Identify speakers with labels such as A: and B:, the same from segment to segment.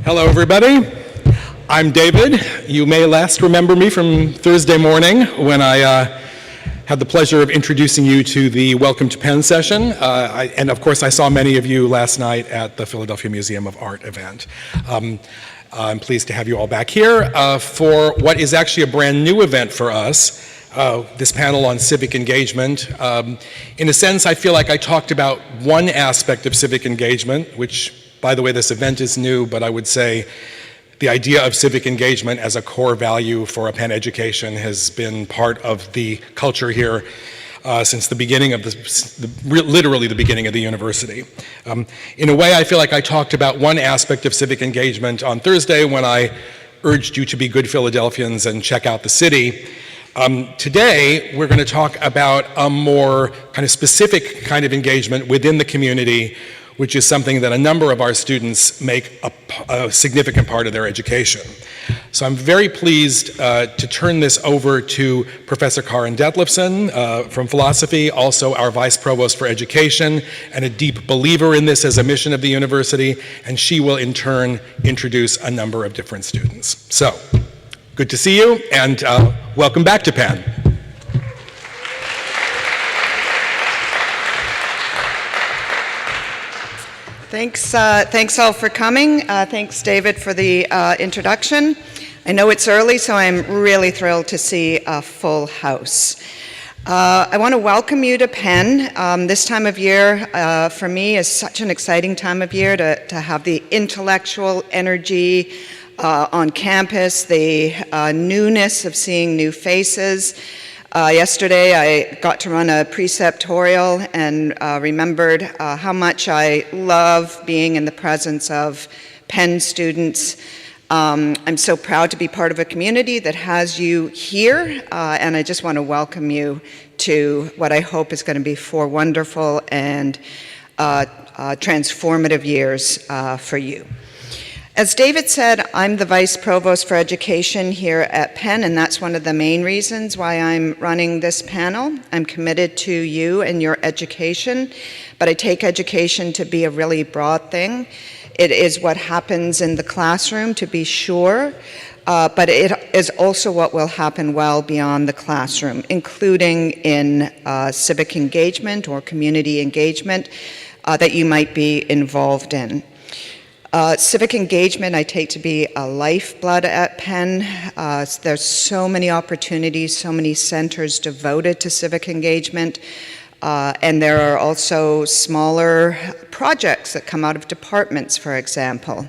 A: Hello, everybody. I'm David. You may last remember me from Thursday morning when I had the pleasure of introducing you to the Welcome to Penn session. And of course, I saw many of you last night at the Philadelphia Museum of Art event. I'm pleased to have you all back here for what is actually a brand new event for us. This panel on civic engagement. In a sense, I feel like I talked about one aspect of civic engagement, which, by the way, this event is new, but I would say the idea of civic engagement as a core value for a Penn education has been part of the culture here since the beginning of literally the beginning of the university. In a way, I feel like I talked about one aspect of civic engagement on Thursday when I urged you to be good Philadelphians and check out the city. Today, we're going to talk about a more kind of specific kind of engagement within the community, which is something that a number of our students make a significant part of their education. So I'm very pleased to turn this over to Professor Karin Detlefsen from philosophy, also our Vice Provost for Education, and a deep believer in this as a mission of the university, and she will in turn introduce a number of different students. So, good to see you, and welcome back to Penn.
B: Thanks all for coming. Thanks, David, for the introduction. I know it's early, so I'm really thrilled to see a full house. I want to welcome you to Penn. This time of year, for me, is such an exciting time of year to have the intellectual energy on campus, the newness of seeing new faces. Yesterday, I got to run a preceptorial and remembered how much I love being in the presence of Penn students. I'm so proud to be part of a community that has you here, and I just want to welcome you to what I hope is going to be 4 wonderful and transformative years for you. As David said, I'm the Vice Provost for Education here at Penn, and that's one of the main reasons why I'm running this panel. I'm committed to you and your education, but I take education to be a really broad thing. It is what happens in the classroom, to be sure, but it is also what will happen well beyond the classroom, including in civic engagement or community engagement that you might be involved in. Civic engagement I take to be a lifeblood at Penn. There's so many opportunities, so many centers devoted to civic engagement, and there are also smaller projects that come out of departments, for example,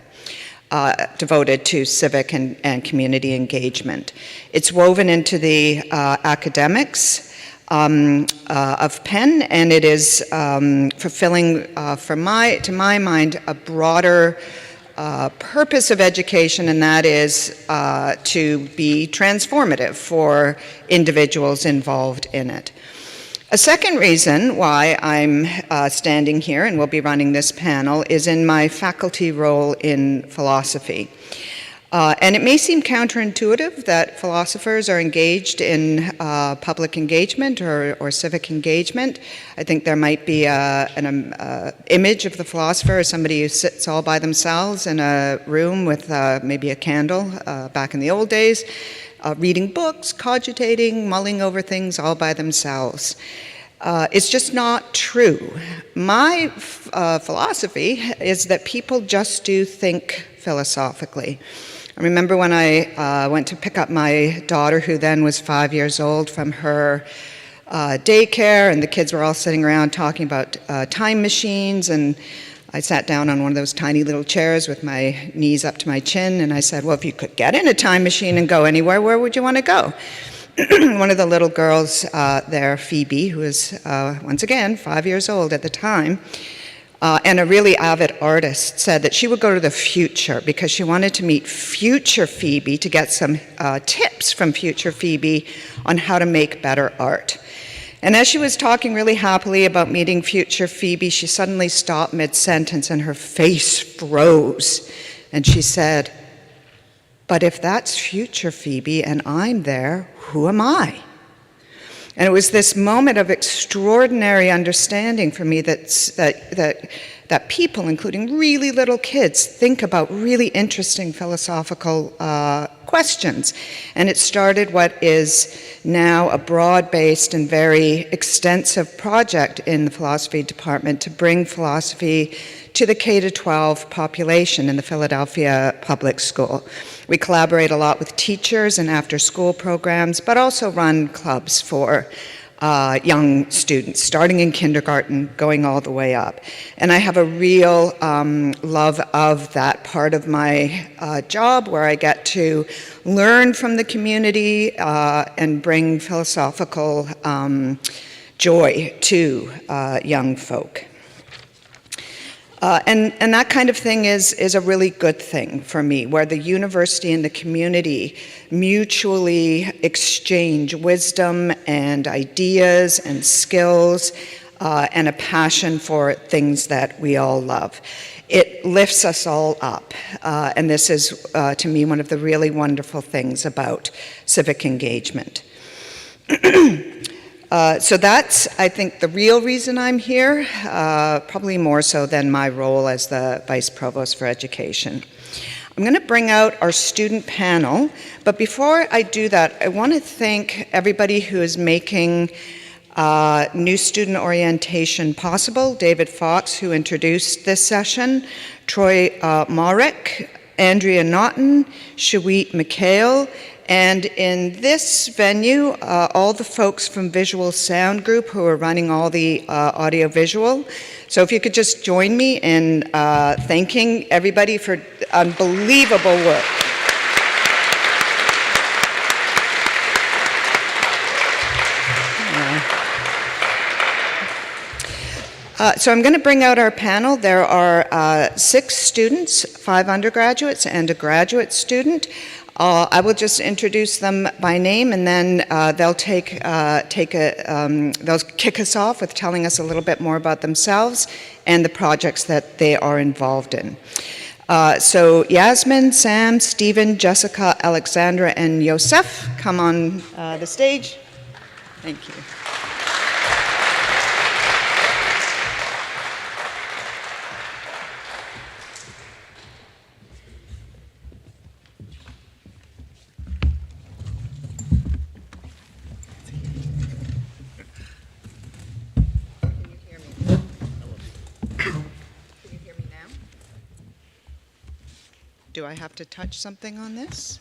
B: devoted to civic and community engagement. It's woven into the academics of Penn, and it is fulfilling, to my mind, a broader purpose of education, and that is to be transformative for individuals involved in it. A second reason why I'm standing here and will be running this panel is in my faculty role in philosophy. And it may seem counterintuitive that philosophers are engaged in public engagement or civic engagement. I think there might be an image of the philosopher as somebody who sits all by themselves in a room with maybe a candle back in the old days, reading books, cogitating, mulling over things all by themselves. It's just not true. My philosophy is that people just do think philosophically. I remember when I went to pick up my daughter, who then was 5 years old, from her daycare, and the kids were all sitting around talking about time machines, and I sat down on one of those tiny little chairs with my knees up to my chin, and I said, well, if you could get in a time machine and go anywhere, where would you want to go? One of the little girls there, Phoebe, who was, once again, 5 years old at the time, and a really avid artist, said that she would go to the future because she wanted to meet future Phoebe to get some tips from future Phoebe on how to make better art. And as she was talking really happily about meeting future Phoebe, she suddenly stopped mid-sentence and her face froze. And she said, but if that's future Phoebe and I'm there, who am I? And it was this moment of extraordinary understanding for me that that people, including really little kids, think about really interesting philosophical questions. And it started what is now a broad-based and very extensive project in the philosophy department to bring philosophy to the K-12 population in the Philadelphia Public School. We collaborate a lot with teachers and after-school programs, but also run clubs for young students, starting in kindergarten, going all the way up. And I have a real love of that part of my job, where I get to learn from the community and bring philosophical joy to young folk. And that kind of thing is a really good thing for me, where the university and the community mutually exchange wisdom and ideas and skills and a passion for things that we all love. It lifts us all up, and this is, to me, one of the really wonderful things about civic engagement. So that's, I think, the real reason I'm here, probably more so than my role as the Vice Provost for Education. I'm going to bring out our student panel, but before I do that, I want to thank everybody who is making new student orientation possible. David Fox, who introduced this session, Troy Marek, Andrea Naughton, Shawit McHale, and in this venue, all the folks from Visual Sound Group who are running all the audio-visual. So if you could just join me in thanking everybody for unbelievable work. So I'm going to bring out our panel. There are 6 students, 5 undergraduates and a graduate student. I will just introduce them by name, and then they'll they'll kick us off with telling us a little bit more about themselves and the projects that they are involved in. So Yasmin, Sam, Stephen, Jessica, Alexandra, and Yosef, come on the stage. Thank you. Do I have to touch something on this?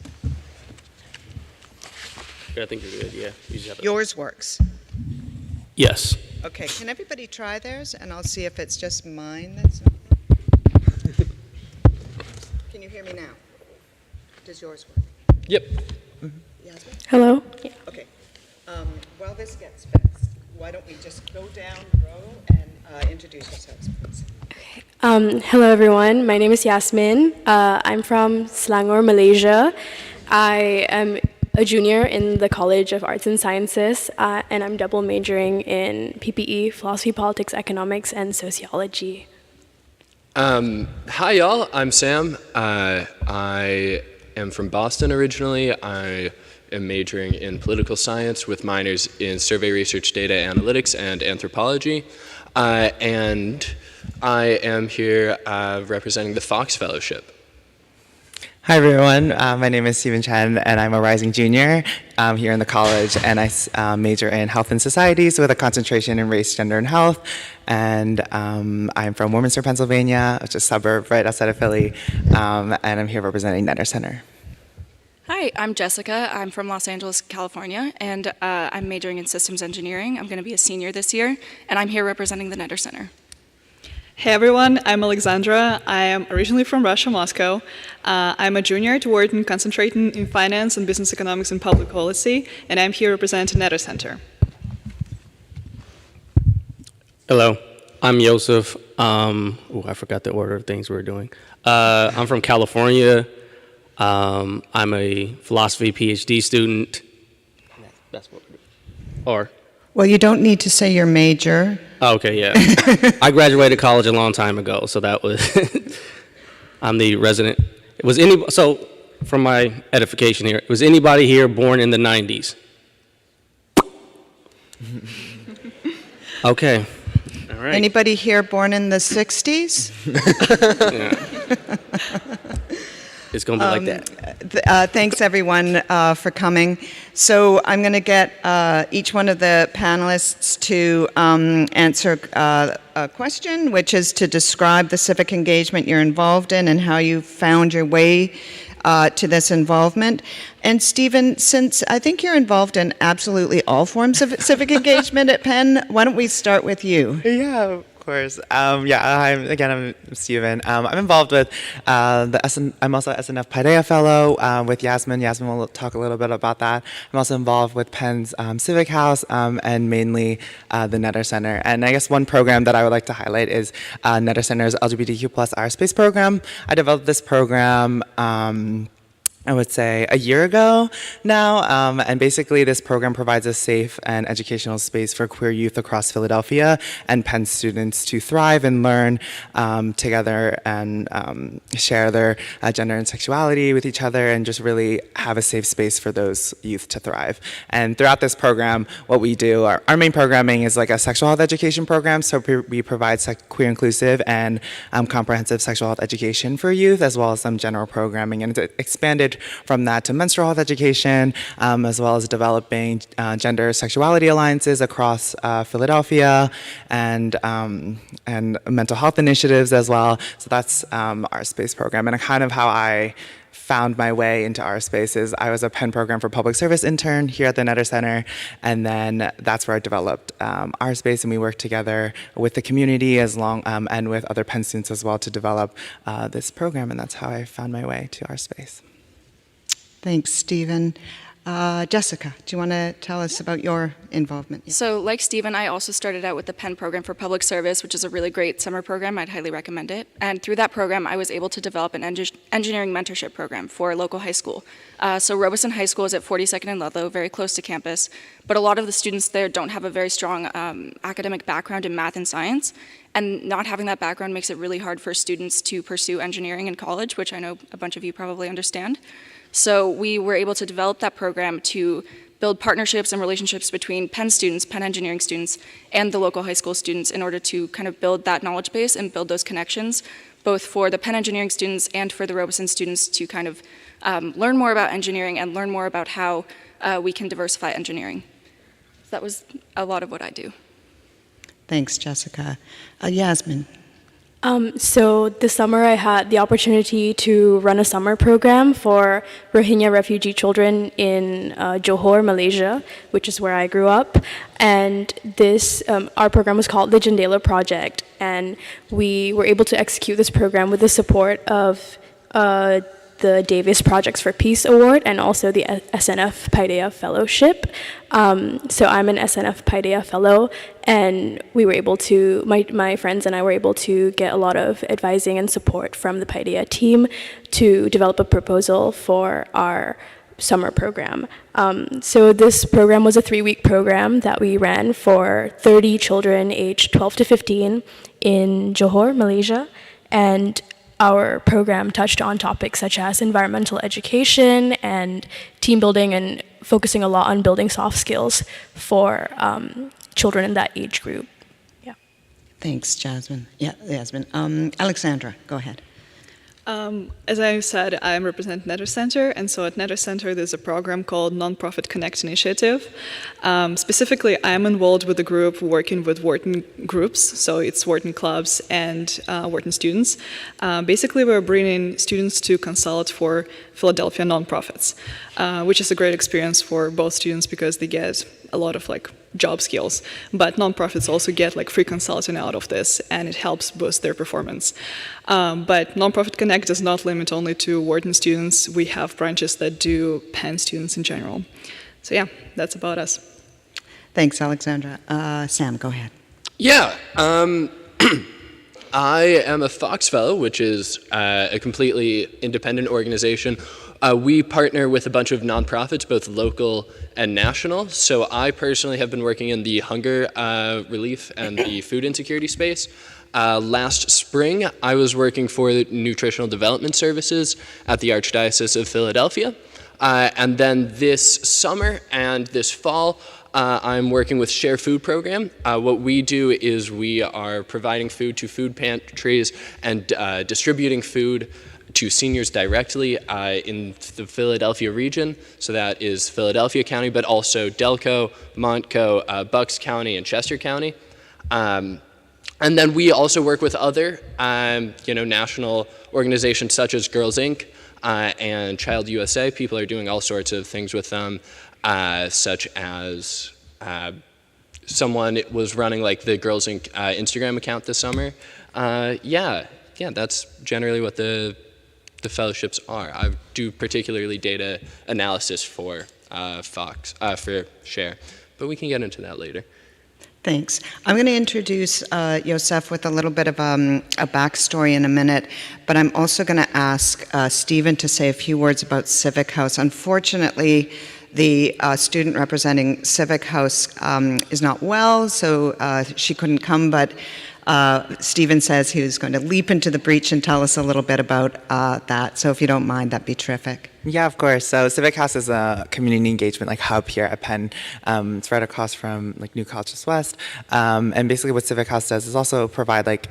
C: I think you're good, yeah. You just have
B: Yours works.
C: Yes.
B: Okay, can everybody try theirs? And I'll see if it's just mine that's not. Can you hear me now? Does yours work?
C: Yep.
B: Yasmin?
D: Hello.
B: Okay. While this gets fixed, why don't we just go down the row and introduce yourselves, please.
D: Hello, everyone. My name is Yasmin. I'm from Selangor, Malaysia. I am a junior in the College of Arts and Sciences, and I'm double majoring in PPE, Philosophy, Politics, Economics, and Sociology.
C: Hi, y'all. I'm Sam. I am from Boston originally. I am majoring in political science with minors in survey research, data analytics, and anthropology. And I am here representing the Fox Fellowship.
E: Hi everyone, my name is Stephen Chen and I'm a rising junior here in the college, and I major in health and societies with a concentration in race, gender, and health. And I'm from Warminster, Pennsylvania, which is a suburb right outside of Philly, and I'm here representing Netter Center.
F: Hi, I'm Jessica. I'm from Los Angeles, California, and I'm majoring in systems engineering. I'm going to be a senior this year, and I'm here representing the Netter Center.
G: Hey everyone, I'm Alexandra. I am originally from Russia, Moscow. I'm a junior at Wharton, concentrating in finance and business economics and public policy, and I'm here representing Netter Center.
C: Hello, I'm Yosef. I forgot the order of things we're doing. I'm from California. I'm a philosophy PhD student. That's what we're doing.
B: Well, you don't need to say your major.
C: Oh, okay, yeah. I graduated college a long time ago, so that was, I'm the resident. So from my edification here, was anybody here born in the 90s? Okay.
H: All right.
B: Anybody here born in the 60s?
H: It's going to be like that.
B: Thanks, everyone, for coming. So I'm going to get each one of the panelists to answer a question, which is to describe the civic engagement you're involved in and how you found your way to this involvement. And Stephen, since I think you're involved in absolutely all forms of civic engagement at Penn, why don't we start with you?
E: Yeah, of course. I'm Stephen. I'm involved with I'm also SNF Paideia Fellow with Yasmin. Yasmin will talk a little bit about that. I'm also involved with Penn's Civic House and mainly the Netter Center. And I guess one program that I would like to highlight is Netter Center's LGBTQ plus our space program. I developed this program I would say a year ago now, and basically this program provides a safe and educational space for queer youth across Philadelphia and Penn students to thrive and learn together and share their gender and sexuality with each other and just really have a safe space for those youth to thrive. And throughout this program, what we do, our main programming is like a sexual health education program, so we provide queer inclusive and comprehensive sexual health education for youth, as well as some general programming, and it's expanded from that to menstrual health education, as well as developing gender sexuality alliances across Philadelphia and mental health initiatives as well. So that's our space program, and kind of how I found my way into our spaces. I was a Penn program for public service intern here at the Netter Center, and then that's where I developed our space, and we worked together with the community and with other Penn students as well to develop this program, and that's how I found my way to our space.
B: Thanks, Stephen. Jessica, do you want to tell us about your involvement?
F: So like Stephen, I also started out with the Penn program for public service, which is a really great summer program. I'd highly recommend it. And through that program, I was able to develop an engineering mentorship program for a local high school. So Robeson High School is at 42nd and Ludlow, very close to campus. But a lot of the students there don't have a very strong academic background in math and science. And not having that background makes it really hard for students to pursue engineering in college, which I know a bunch of you probably understand. So we were able to develop that program to build partnerships and relationships between Penn students, Penn engineering students, and the local high school students in order to kind of build that knowledge base and build those connections, both for the Penn engineering students and for the Robeson students to kind of learn more about engineering and learn more about how we can diversify engineering. So that was a lot of what I do.
B: Thanks, Jessica. Yasmin.
D: So this summer I had the opportunity to run a summer program for Rohingya refugee children in Johor, Malaysia, which is where I grew up. And this, our program was called the Jendela Project, and we were able to execute this program with the support of the Davis Projects for Peace Award and also the SNF Paideia Fellowship. So I'm an SNF Paideia Fellow, and we were able to, my friends and I were able to get a lot of advising and support from the Paideia team to develop a proposal for our summer program. So this program was a 3-week program that we ran for 30 children aged 12 to 15 in Johor, Malaysia, and our program touched on topics such as environmental education and team building, and focusing a lot on building soft skills for children in that age group. Yeah.
B: Thanks, Jasmine. Yeah, Yasmin. Alexandra, go ahead.
G: As I said, I represent Netter Center, and so at Netter Center there's a program called Nonprofit Connect Initiative. Specifically, I'm involved with a group working with Wharton groups, so it's Wharton clubs and Wharton students. Basically, we're bringing students to consult for Philadelphia nonprofits, which is a great experience for both students because they get a lot of job skills, but nonprofits also get free consulting out of this, and it helps boost their performance. But Nonprofit Connect does not limit only to Wharton students. We have branches that do Penn students in general. So yeah, that's about us.
B: Thanks, Alexandra. Sam, go ahead.
C: Yeah. I am a Fox Fellow, which is a completely independent organization. We partner with a bunch of nonprofits, both local and national. So I personally have been working in the hunger relief and the food insecurity space. Last spring, I was working for the Nutritional Development Services at the Archdiocese of Philadelphia. And then this summer and this fall, I'm working with Share Food program. What we do is we are providing food to food pantries and distributing food to seniors directly in the Philadelphia region. So that is Philadelphia County, but also Delco, Montco, Bucks County, and Chester County. And then we also work with other, national organizations such as Girls Inc. And Child USA. People are doing all sorts of things with them, such as someone was running like the Girls Inc. Instagram account this summer. Yeah, that's generally what the fellowships are. I do particularly data analysis for for Share, but we can get into that later.
B: Thanks. I'm going to introduce Yosef with a little bit of a backstory in a minute, but I'm also going to ask Stephen to say a few words about Civic House. Unfortunately, the student representing Civic House is not well, so she couldn't come, but Stephen says he was going to leap into the breach and tell us a little bit about that. So if you don't mind, that'd be terrific.
E: Yeah, of course. So Civic House is a community engagement hub here at Penn. It's right across from New Colleges West. And basically what Civic House does is also provide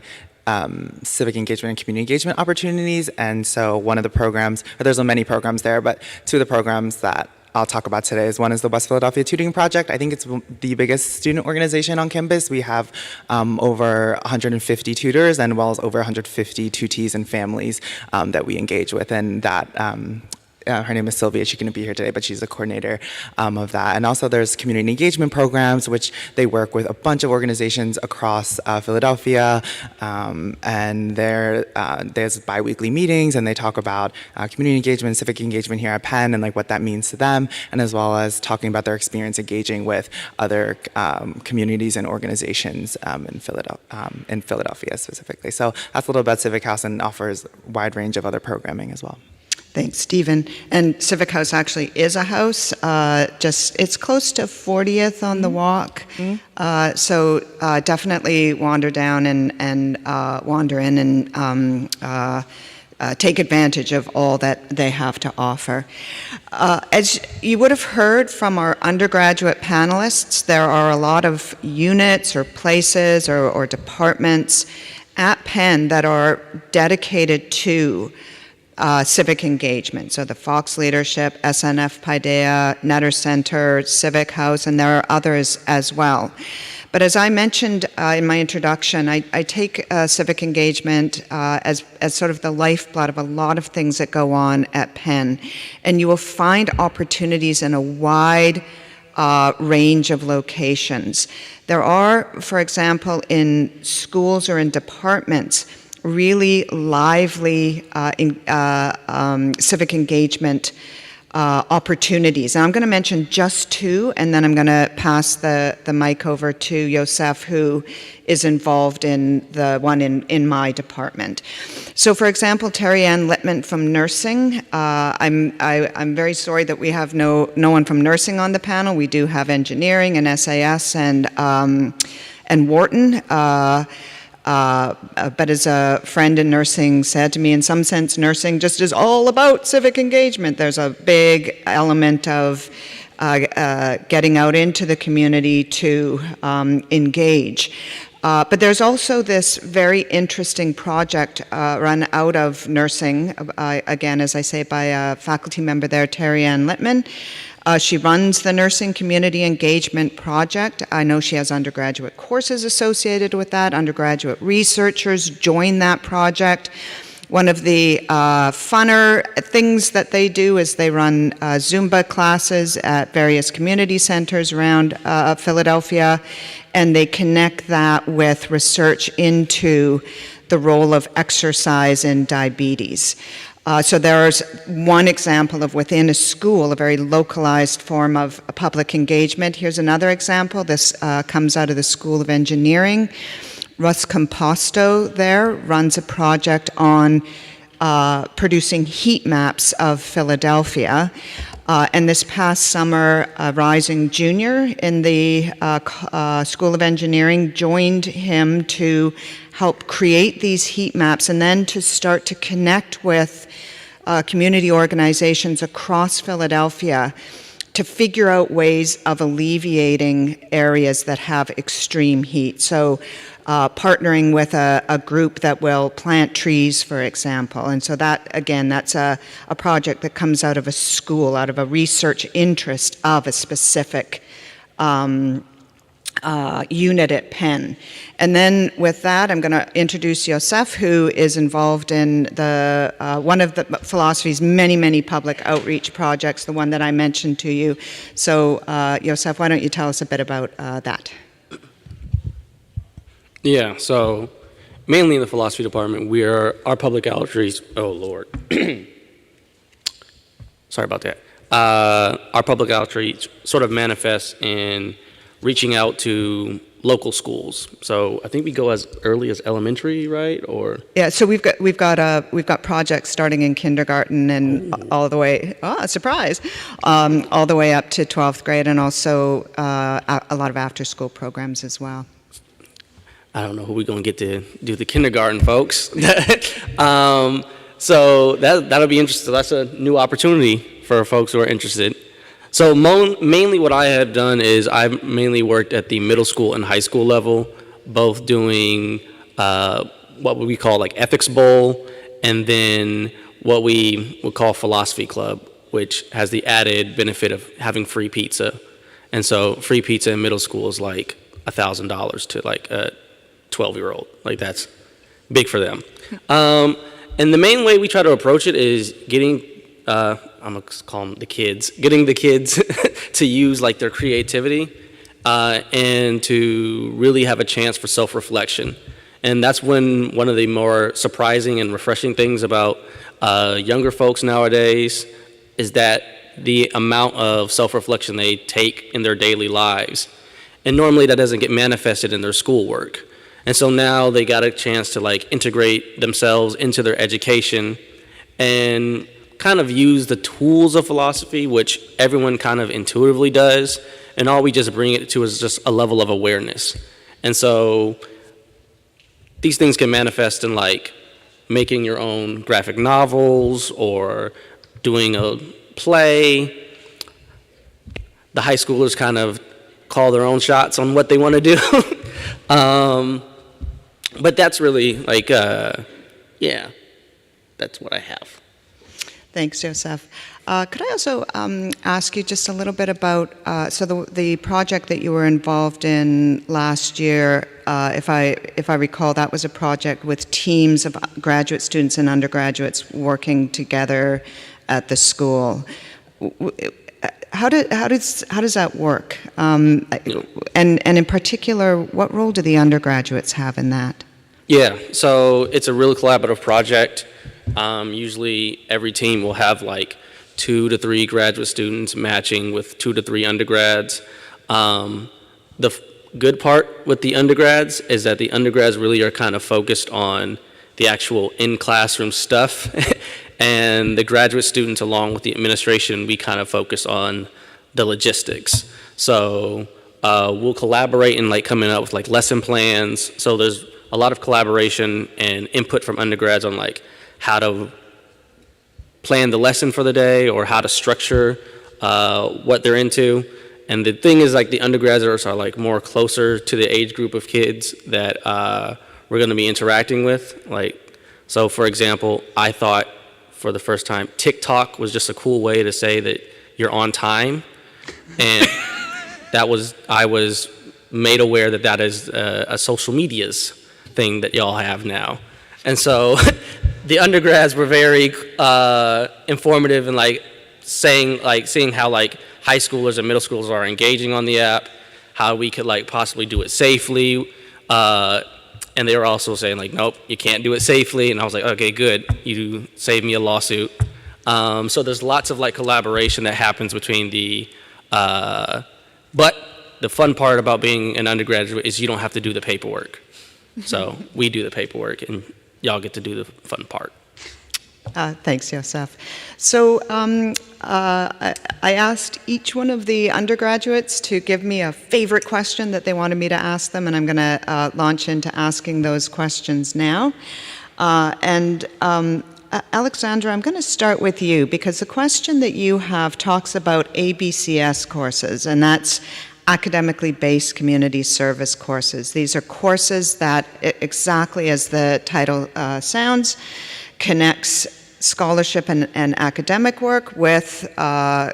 E: civic engagement and community engagement opportunities. And so one of the programs, or there's many programs there, but two of the programs that I'll talk about today is one is the West Philadelphia Tutoring Project. I think it's the biggest student organization on campus. We have over 150 tutors and well as over 150 tutees and families that we engage with, and that her name is Sylvia. She couldn't be here today, but she's the coordinator of that. And also there's community engagement programs, which they work with a bunch of organizations across Philadelphia. And there's bi-weekly meetings, and they talk about community engagement, civic engagement here at Penn, and what that means to them, and as well as talking about their experience engaging with other communities and organizations in Philadelphia specifically. So that's a little about Civic House, and offers a wide range of other programming as well.
B: Thanks, Stephen. And Civic House actually is a house. It's close to 40th on the walk. So definitely wander down and wander in and take advantage of all that they have to offer. As you would have heard from our undergraduate panelists, there are a lot of units or places or departments at Penn that are dedicated to civic engagement. So the Fox Leadership, SNF Paideia, Netter Center, Civic House, and there are others as well. But as I mentioned in my introduction, I take civic engagement as sort of the lifeblood of a lot of things that go on at Penn. And you will find opportunities in a wide range of locations. There are, for example, in schools or in departments, really lively civic engagement opportunities. And I'm going to mention just two, and then I'm going to pass the mic over to Yosef, who is involved in the one in my department. So, for example, Terry Ann Littman from nursing. I'm very sorry that we have no one from nursing on the panel. We do have engineering and SAS and Wharton. But as a friend in nursing said to me, in some sense, nursing just is all about civic engagement. There's a big element of getting out into the community to engage. But there's also this very interesting project run out of nursing, again, as I say, by a faculty member there, Terry Ann Littman. She runs the Nursing Community Engagement Project. I know she has undergraduate courses associated with that. Undergraduate researchers join that project. One of the funner things that they do is they run Zumba classes at various community centers around Philadelphia, and they connect that with research into the role of exercise in diabetes. So there's one example of within a school, a very localized form of public engagement. Here's another example. This comes out of the School of Engineering. Russ Composto there runs a project on producing heat maps of Philadelphia. And this past summer, a rising junior in the School of Engineering joined him to help create these heat maps and then to start to connect with community organizations across Philadelphia to figure out ways of alleviating areas that have extreme heat. So partnering with a group that will plant trees, for example. And so that, again, that's a project that comes out of a school, out of a research interest of a specific unit at Penn. And then with that, I'm going to introduce Yosef, who is involved in the one of the philosophy's many, many public outreach projects, the one that I mentioned to you. So Yosef, why don't you tell us a bit about that?
H: Yeah, so mainly in the philosophy department, our public outreach, oh Lord, sorry about that. Our public outreach sort of manifests in reaching out to local schools. So I think we go as early as elementary, right? Or
B: yeah, so we've got projects starting in kindergarten and all the way, surprise, all the way up to 12th grade, and also a lot of after-school programs as well.
H: I don't know who we're going to get to do the kindergarten, folks. So that'll be interesting. That's a new opportunity for folks who are interested. So mainly what I have done is I've mainly worked at the middle school and high school level, both doing what we call like Ethics Bowl, and then what we would call Philosophy Club, which has the added benefit of having free pizza. And so free pizza in middle school is like $1,000 to like a 12-year-old. Like that's big for them. And the main way we try to approach it is getting I'm gonna call them the kids, getting the kids to use like their creativity and to really have a chance for self-reflection. And that's when one of the more surprising and refreshing things about younger folks nowadays is that the amount of self-reflection they take in their daily lives. And normally that doesn't get manifested in their schoolwork. And so now they got a chance to like integrate themselves into their education and kind of use the tools of philosophy, which everyone kind of intuitively does, and all we just bring it to is just a level of awareness. And so these things can manifest in like making your own graphic novels or doing a play. The high schoolers kind of call their own shots on what they want to do. But that's really like, yeah, that's what I have.
B: Thanks, Joseph. Could I also ask you just a little bit about, so the project that you were involved in last year, if I recall, that was a project with teams of graduate students and undergraduates working together at the school. How does that work? And in particular, what role do the undergraduates have in that?
H: Yeah, so it's a really collaborative project. Usually every team will have like 2 to 3 graduate students matching with 2 to 3 undergrads. The good part with the undergrads is that the undergrads really are kind of focused on the actual in-classroom stuff. And the graduate students, along with the administration, we kind of focus on the logistics. So we'll collaborate in like coming up with like lesson plans. So there's a lot of collaboration and input from undergrads on like how to plan the lesson for the day or how to structure what they're into. And the thing is like the undergrads are like more closer to the age group of kids that we're going to be interacting with. Like, so for example, I thought for the first time TikTok was just a cool way to say that you're on time, and I was made aware that that is a social media's thing that y'all have now. And so the undergrads were very informative and like seeing how like high schoolers and middle schoolers are engaging on the app, how we could like possibly do it safely. And they were also saying like, nope, you can't do it safely. And I was like, okay, good. You saved me a lawsuit. So there's lots of like collaboration that happens between but the fun part about being an undergraduate is you don't have to do the paperwork. So we do the paperwork and y'all get to do the fun part.
B: Thanks, Yosef. So I asked each one of the undergraduates to give me a favorite question that they wanted me to ask them, and I'm going to launch into asking those questions now. Alexandra, I'm going to start with you because the question that you have talks about ABCS courses, and that's academically based community service courses. These are courses that, exactly as the title sounds, connects scholarship and academic work with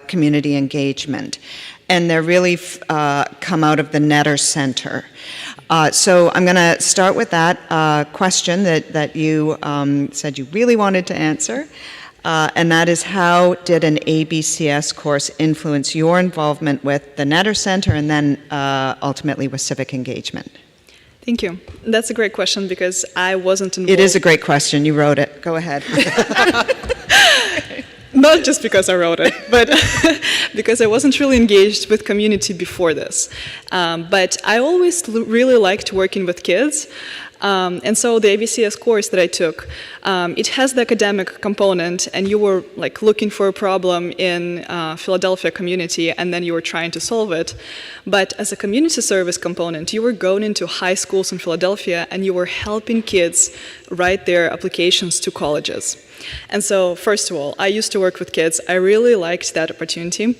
B: community engagement. And they're really come out of the Netter Center. So I'm going to start with that question that you said you really wanted to answer. And that is, how did an ABCS course influence your involvement with the Netter Center and then ultimately with civic engagement?
G: Thank you. That's a great question because I wasn't involved.
B: It is a great question. You wrote it. Go ahead.
G: Not just because I wrote it, but because I wasn't really engaged with community before this. But I always really liked working with kids. And so the ABCS course that I took, it has the academic component, and you were like looking for a problem in Philadelphia community, and then you were trying to solve it. But as a community service component, you were going into high schools in Philadelphia, and you were helping kids write their applications to colleges. And so, first of all, I used to work with kids. I really liked that opportunity.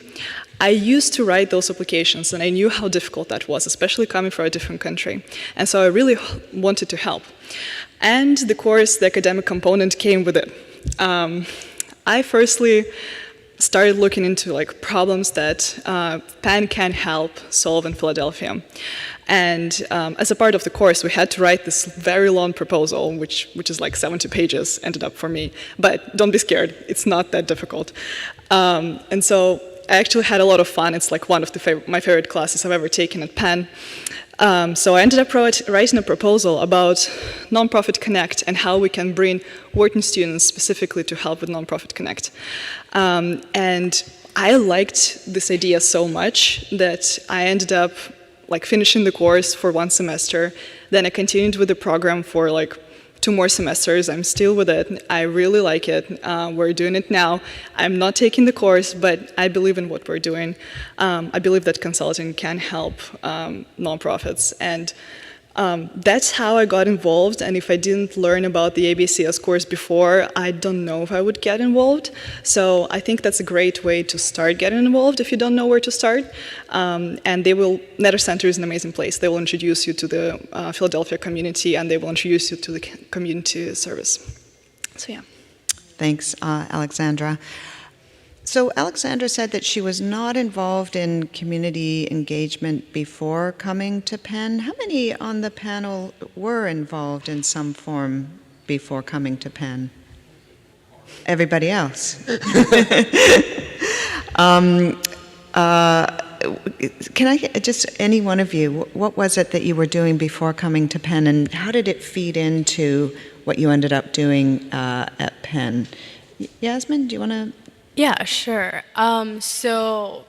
G: I used to write those applications, and I knew how difficult that was, especially coming from a different country. And so I really wanted to help. And the course, the academic component came with it. I firstly started looking into like problems that Penn can help solve in Philadelphia. And as a part of the course, we had to write this very long proposal, which is like 70 pages, ended up for me. But don't be scared, it's not that difficult. And so I actually had a lot of fun. It's like one of my favorite classes I've ever taken at Penn. So I ended up writing a proposal about Nonprofit Connect and how we can bring Wharton students specifically to help with Nonprofit Connect. And I liked this idea so much that I ended up like finishing the course for one semester. Then I continued with the program for like 2 more semesters. I'm still with it. I really like it. We're doing it now. I'm not taking the course, but I believe in what we're doing. I believe that consulting can help nonprofits. And that's how I got involved. And if I didn't learn about the ABCS course before, I don't know if I would get involved. So I think that's a great way to start getting involved if you don't know where to start. And Netter Center is an amazing place. They will introduce you to the Philadelphia community, and they will introduce you to the community service. So yeah.
B: Thanks, Alexandra. So Alexandra said that she was not involved in community engagement before coming to Penn. How many on the panel were involved in some form before coming to Penn? Everybody else. Can I just, any one of you, what was it that you were doing before coming to Penn, and how did it feed into what you ended up doing at Penn? Yasmin, do you want to?
D: Yeah, sure. So,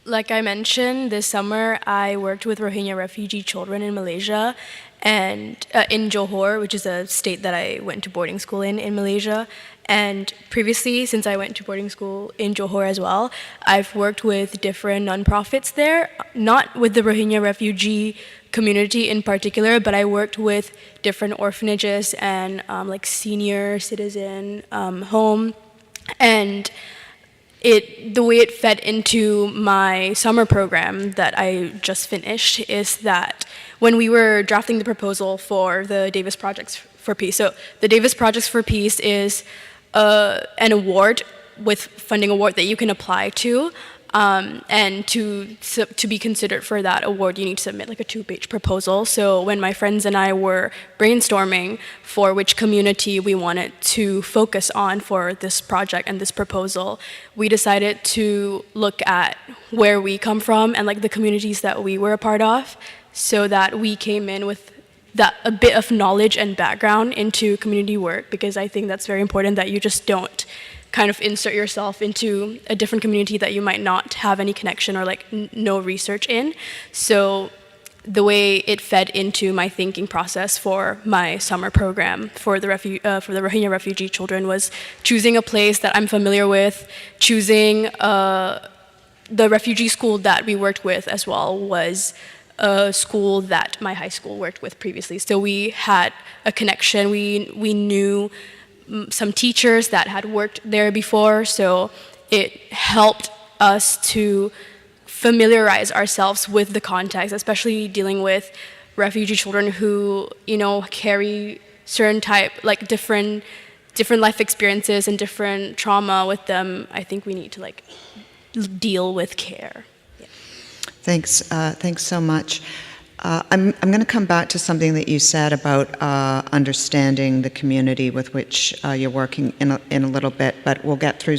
D: like I mentioned, this summer I worked with Rohingya refugee children in Malaysia, and in Johor, which is a state that I went to boarding school in Malaysia. And previously, since I went to boarding school in Johor as well, I've worked with different nonprofits there, not with the Rohingya refugee community in particular, but I worked with different orphanages and like senior citizen home. And the way it fed into my summer program that I just finished is that when we were drafting the proposal for the Davis Projects for Peace, so the Davis Projects for Peace is an award with funding award that you can apply to, and to be considered for that award, you need to submit like a 2-page proposal. So when my friends and I were brainstorming for which community we wanted to focus on for this project and this proposal, we decided to look at where we come from and like the communities that we were a part of, so that we came in with a bit of knowledge and background into community work, because I think that's very important that you just don't kind of insert yourself into a different community that you might not have any connection or like no research in. So the way it fed into my thinking process for my summer program for the Rohingya refugee children was choosing a place that I'm familiar with, choosing the refugee school that we worked with as well was a school that my high school worked with previously. So we had a connection, we knew some teachers that had worked there before, so it helped us to familiarize ourselves with the context, especially dealing with refugee children who, carry certain different life experiences and different trauma with them. I think we need to deal with care. Yeah.
B: Thanks so much. I'm going to come back to something that you said about understanding the community with which you're working in a little bit, but we'll get through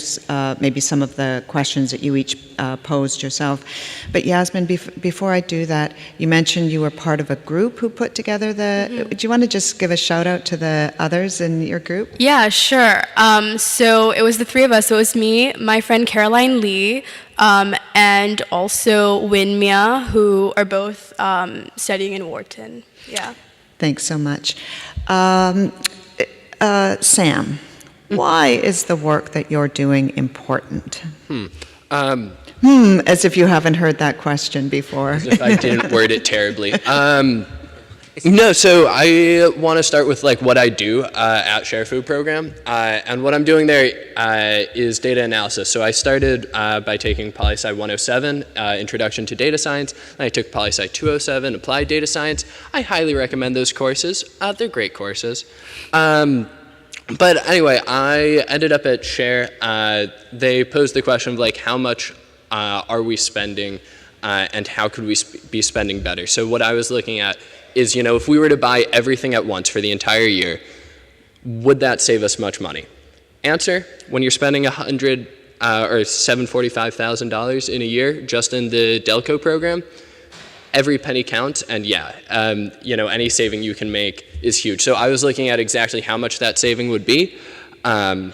B: maybe some of the questions that you each posed yourself. But Yasmin, before I do that, you mentioned you were part of a group who put together do you want to just give a shout out to the others in your group?
D: Yeah, sure. So it was the three of us. So it was me, my friend Caroline Lee, and also Win Mia, who are both studying in Wharton. Yeah.
B: Thanks so much. Sam, why is the work that you're doing important? As if you haven't heard that question before.
C: As if I didn't word it terribly. No, so I want to start with what I do at Share Food program, and what I'm doing there is data analysis. So I started by taking Poli-Sci 107, Introduction to Data Science, and I took Poli-Sci 207, Applied Data Science. I highly recommend those courses. They're great courses. But anyway, I ended up at Share. They posed the question of how much are we spending, and how could we be spending better? So what I was looking at is, if we were to buy everything at once for the entire year, would that save us much money? Answer, when you're spending $100,000 or $745,000 in a year just in the Delco program, every penny counts, and any saving you can make is huge. So I was looking at exactly how much that saving would be. I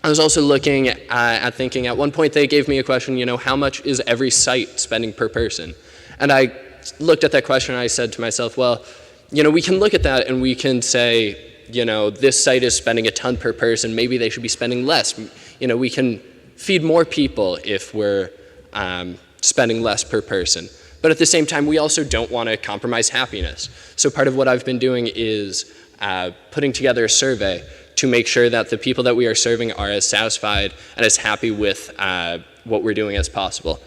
C: was also looking at thinking, at one point they gave me a question, how much is every site spending per person? And I looked at that question and I said to myself, well, we can look at that and we can say, this site is spending a ton per person, maybe they should be spending less. We can feed more people if we're spending less per person. But at the same time, we also don't want to compromise happiness. So part of what I've been doing is putting together a survey to make sure that the people that we are serving are as satisfied and as happy with what we're doing as possible.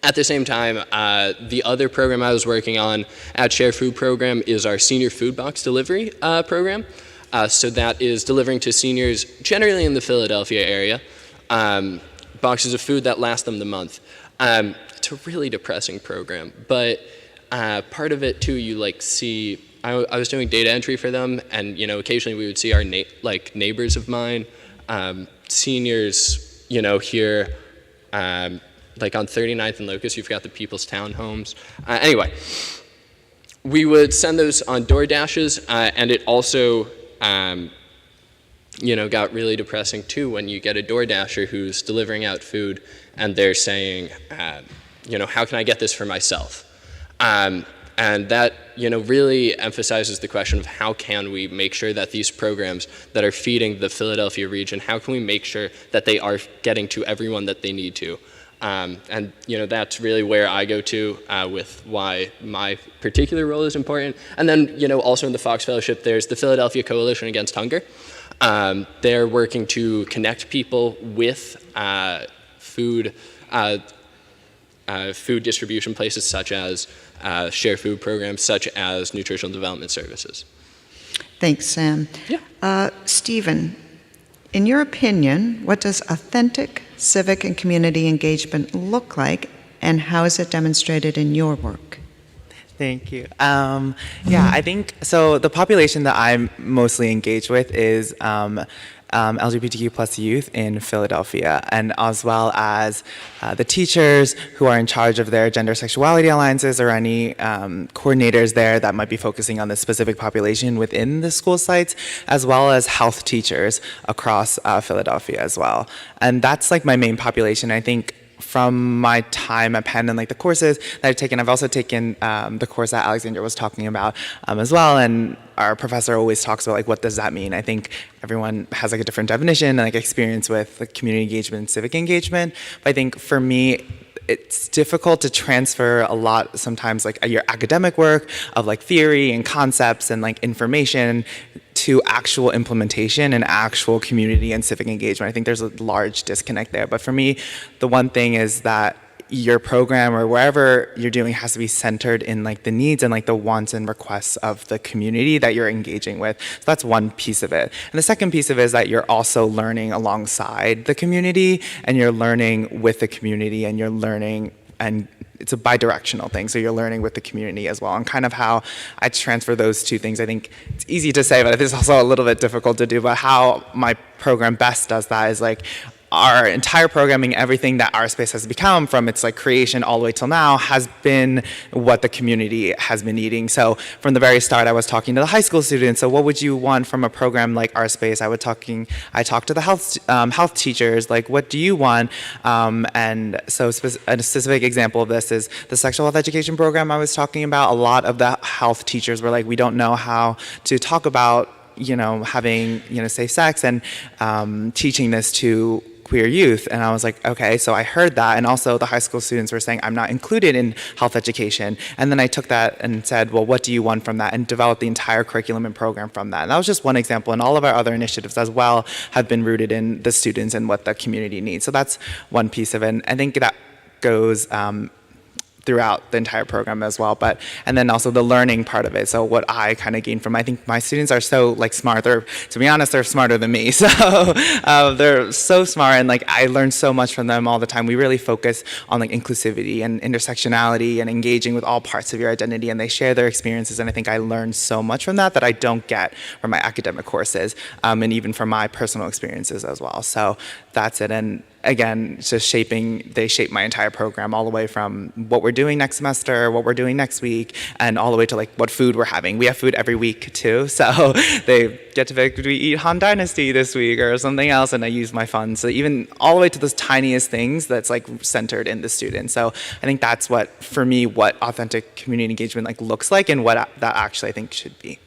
C: At the same time, the other program I was working on at Share Food program is our senior food box delivery program. So that is delivering to seniors generally in the Philadelphia area, boxes of food that last them the month. It's a really depressing program, but part of it too, you see, I was doing data entry for them, and occasionally we would see our neighbors of mine, seniors, here, on 39th and Locust, you've got the People's Townhomes. Anyway, we would send those on DoorDashes, and it also, got really depressing too when you get a DoorDasher who's delivering out food and they're saying, how can I get this for myself? And that, really emphasizes the question of how can we make sure that these programs that are feeding the Philadelphia region, how can we make sure that they are getting to everyone that they need to? And that's really where I go to with why my particular role is important. And then also in the Fox Fellowship, there's the Philadelphia Coalition Against Hunger. They're working to connect people with food distribution places such as Share Food programs, such as nutritional development services.
B: Thanks, Sam. Yeah. Stephen, in your opinion, what does authentic civic and community engagement look like, and how is it demonstrated in your work?
E: Thank you. I think, so the population that I'm mostly engaged with is LGBTQ plus youth in Philadelphia, and as well as the teachers who are in charge of their gender sexuality alliances, or any coordinators there that might be focusing on the specific population within the school sites, as well as health teachers across Philadelphia as well. And that's my main population. I think from my time at Penn and the courses that I've taken, I've also taken the course that Alexandra was talking about as well, and our professor always talks about what does that mean. I think everyone has a different definition and experience with community engagement and civic engagement, but I think for me it's difficult to transfer a lot sometimes like your academic work of like theory and concepts and like information to actual implementation and actual community and civic engagement. I think there's a large disconnect there. But for me, the one thing is that your program or wherever you're doing has to be centered in like the needs and like the wants and requests of the community that you're engaging with. So that's one piece of it. And the second piece of it is that you're also learning alongside the community, and you're learning with the community, and you're learning, and it's a bi-directional thing. So you're learning with the community as well. And kind of how I transfer those two things, I think it's easy to say, but it's also a little bit difficult to do. But how my program best does that is like, our entire programming, everything that our space has become from its like creation all the way till now has been what the community has been needing. So from the very start, I was talking to the high school students. So what would you want from a program like our space? I talked to the health teachers. Like, what do you want? And so a specific example of this is the sexual health education program I was talking about. A lot of the health teachers were like, we don't know how to talk about having safe sex and teaching this to queer youth. And I was like, okay, so I heard that. And also the high school students were saying, I'm not included in health education. And then I took that and said, well, what do you want from that? And developed the entire curriculum and program from that. And that was just one example. And all of our other initiatives as well have been rooted in the students and what the community needs. So that's one piece of it. And I think that goes throughout the entire program as well, and then also the learning part of it. So what I kind of gained from, I think my students are so like smart. To be honest, they're smarter than me. So they're so smart, and like I learn so much from them all the time. We really focus on like inclusivity and intersectionality and engaging with all parts of your identity, and they share their experiences. And I think I learned so much from that I don't get from my academic courses, and even from my personal experiences as well. So that's it. And again, just they shape my entire program, all the way from what we're doing next semester, what we're doing next week, and all the way to like what food we're having. We have food every week too, so they get to pick, do we eat Han Dynasty this week or something else, and I use my funds. So even all the way to those tiniest things that's like centered in the student. So I think that's what, for me, what authentic community engagement like looks like, and what that actually I think should be.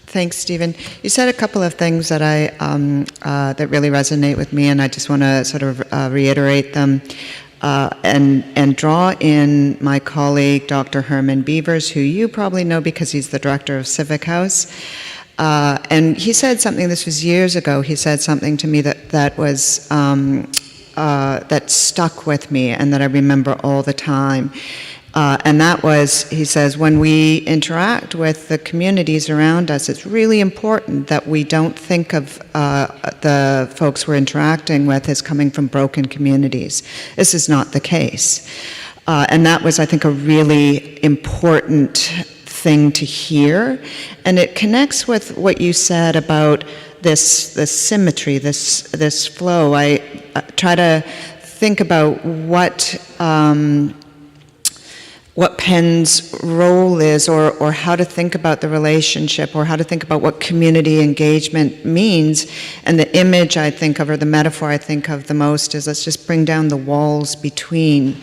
B: Thanks, Stephen. You said a couple of things that that really resonate with me, and I just want to sort of reiterate them and draw in my colleague, Dr. Herman Beavers, who you probably know because he's the director of Civic House. And he said something. This was years ago. He said something to me that was that stuck with me and that I remember all the time. And that was, he says, when we interact with the communities around us, it's really important that we don't think of the folks we're interacting with as coming from broken communities. This is not the case. And that was, I think, a really important thing to hear. And it connects with what you said about this symmetry, this flow. I try to think about what Penn's role is, or how to think about the relationship, or how to think about what community engagement means. And the image I think of, or the metaphor I think of the most, is let's just bring down the walls between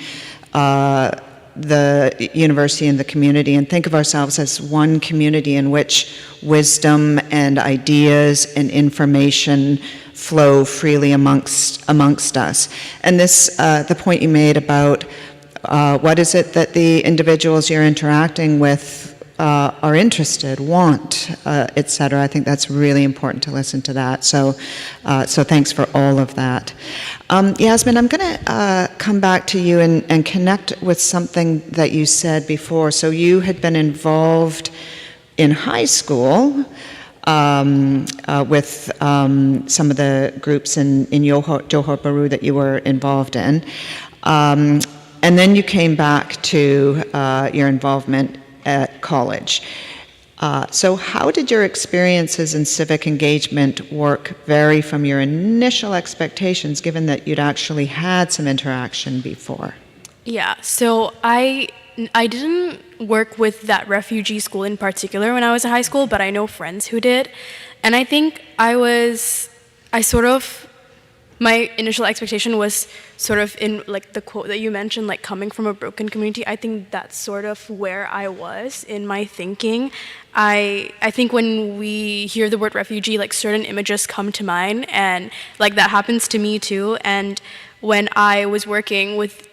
B: the university and the community, and think of ourselves as one community in which wisdom and ideas and information flow freely amongst us. And this, the point you made about what is it that the individuals you're interacting with are interested, want, etc. I think that's really important to listen to that. So thanks for all of that. Yasmin, I'm going to come back to you and connect with something that you said before. So you had been involved in high school with some of the groups in Johor Bahru that you were involved in. And then you came back to your involvement at college. So how did your experiences in civic engagement work vary from your initial expectations, given that you'd actually had some interaction before?
D: Yeah, so I didn't work with that refugee school in particular when I was in high school, but I know friends who did. And I think I sort of my initial expectation was sort of in like the quote that you mentioned, like coming from a broken community. I think that's sort of where I was in my thinking. I think when we hear the word refugee, like certain images come to mind, and like that happens to me too. And when I was working with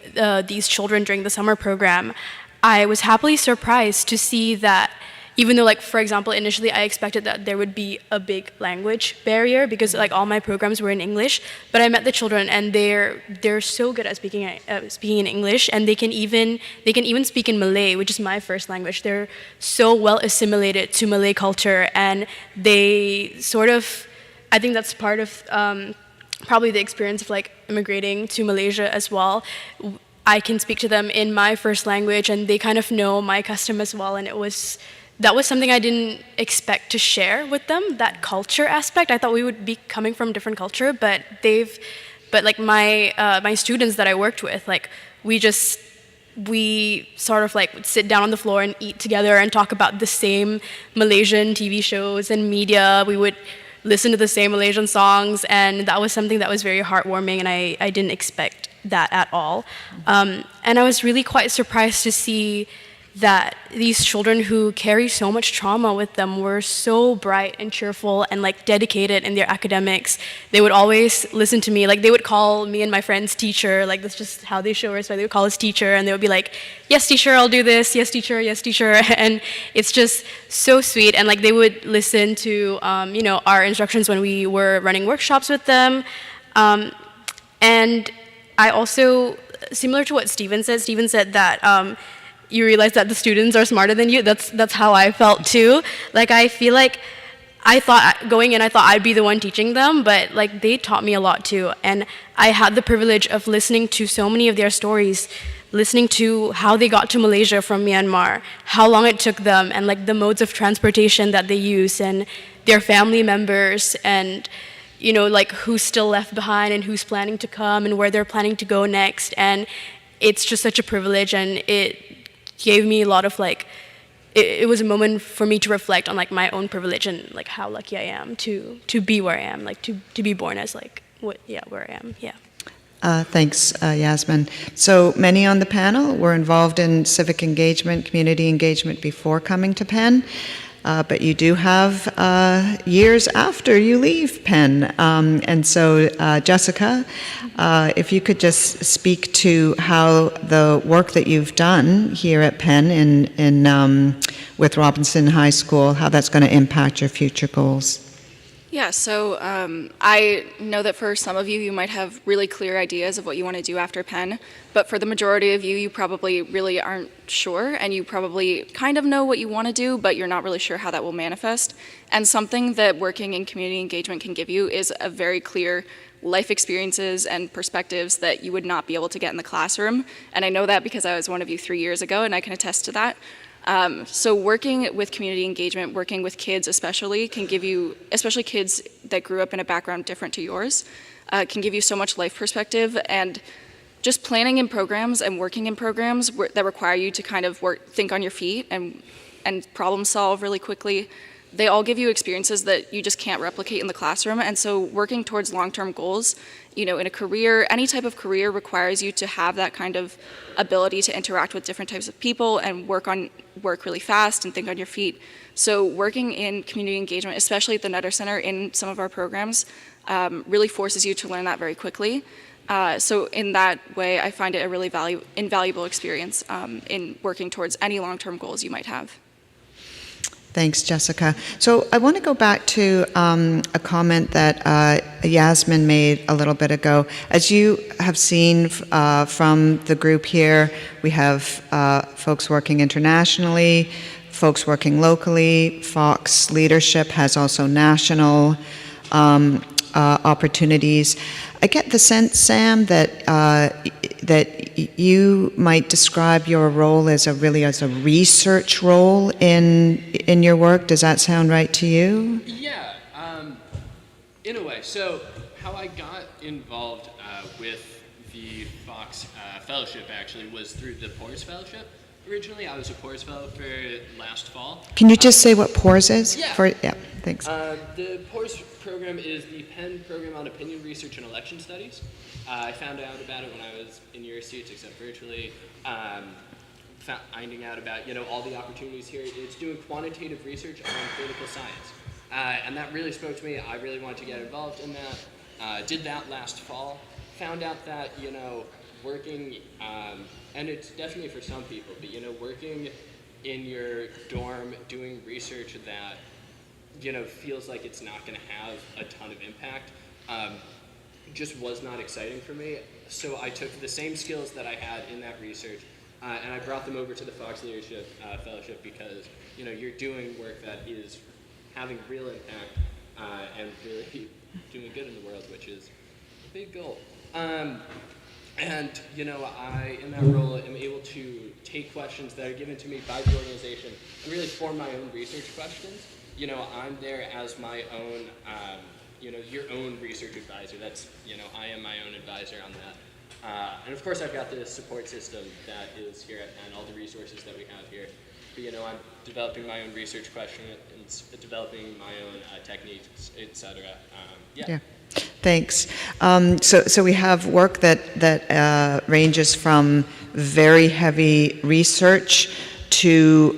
D: these children during the summer program, I was happily surprised to see that even though, like, for example, initially I expected that there would be a big language barrier because like all my programs were in English, but I met the children and they're so good at speaking in English, and they can even speak in Malay, which is my first language. They're so well assimilated to Malay culture, and they sort of, I think that's part of probably the experience of like immigrating to Malaysia as well. I can speak to them in my first language, and they kind of know my custom as well, and that was something I didn't expect to share with them, that culture aspect. I thought we would be coming from different culture, but like my students that I worked with, like we sort of like would sit down on the floor and eat together and talk about the same Malaysian TV shows and media. We would listen to the same Malaysian songs, and that was something that was very heartwarming, and I didn't expect that at all. And I was really quite surprised to see that these children who carry so much trauma with them were so bright and cheerful and like dedicated in their academics. They would always listen to me. Like they would call me and my friend's teacher. Like that's just how they show respect. They would call us teacher, and they would be like, "Yes, teacher, I'll do this. Yes, teacher. Yes, teacher." And it's just so sweet. And like they would listen to our instructions when we were running workshops with them. And I also, similar to what Steven said that. You realize that the students are smarter than you. That's how I felt too. Like I feel like I thought I'd be the one teaching them, but like they taught me a lot too. And I had the privilege of listening to so many of their stories, listening to how they got to Malaysia from Myanmar, how long it took them, and like the modes of transportation that they use, and their family members, and like who's still left behind and who's planning to come and where they're planning to go next. And it's just such a privilege, and it gave me a lot of like, it was a moment for me to reflect on like my own privilege and like how lucky I am to be where I am, like to be born as like where I am.
B: Thanks, Yasmin. So many on the panel were involved in civic engagement, community engagement before coming to Penn. But you do have years after you leave Penn. And so, Jessica, if you could just speak to how the work that you've done here at Penn with Robinson High School, how that's going to impact your future goals.
F: Yeah, so I know that for some of you, you might have really clear ideas of what you want to do after Penn, but for the majority of you, you probably really aren't sure, and you probably kind of know what you want to do, but you're not really sure how that will manifest. And something that working in community engagement can give you is a very clear life experiences and perspectives that you would not be able to get in the classroom. And I know that because I was one of you 3 years ago, and I can attest to that. So working with community engagement, working with kids especially, can give you, especially kids that grew up in a background different to yours, can give you so much life perspective. And just planning in programs and working in programs that require you to kind of think on your feet and problem solve really quickly, they all give you experiences that you just can't replicate in the classroom. And so working towards long-term goals, in a career, any type of career requires you to have that kind of ability to interact with different types of people and work really fast and think on your feet. So working in community engagement, especially at the Nutter Center in some of our programs, really forces you to learn that very quickly. So in that way, I find it a really invaluable experience in working towards any long-term goals you might have.
B: Thanks, Jessica. So I want to go back to a comment that Yasmin made a little bit ago. As you have seen from the group here, we have folks working internationally, folks working locally. Fox leadership has also national opportunities. I get the sense, Sam, that you might describe your role as a research role in your work. Does that sound right to you?
C: Yeah, in a way. So how I got involved with the Fox Fellowship actually was through the Porter's Fellowship. originally. I was a PORS fellow for last fall.
B: Can you just say what PORS is?
C: Yeah.
B: Yeah, thanks.
C: The PORS program is the Penn program on opinion research and election studies. I found out about it when I was in your seats, except virtually. Finding out about all the opportunities here. It's doing quantitative research on political science, and that really spoke to me. I really wanted to get involved in that. Did that last fall. Found out that working, and it's definitely for some people, but working in your dorm doing research that feels like it's not going to have a ton of impact, just was not exciting for me. So I took the same skills that I had in that research, and I brought them over to the Fox Leadership Fellowship because you're doing work that is having real impact and really doing good in the world, which is a big goal. And I, in that role, am able to take questions that are given to me by the organization and really form my own research questions. I'm there as my own, your own research advisor. That's, I am my own advisor on that. And of course, I've got the support system that is here at Penn, all the resources that we have here. But, I'm developing my own research questions, developing my own techniques, etc.
B: Yeah. Thanks. So we have work that ranges from very heavy research to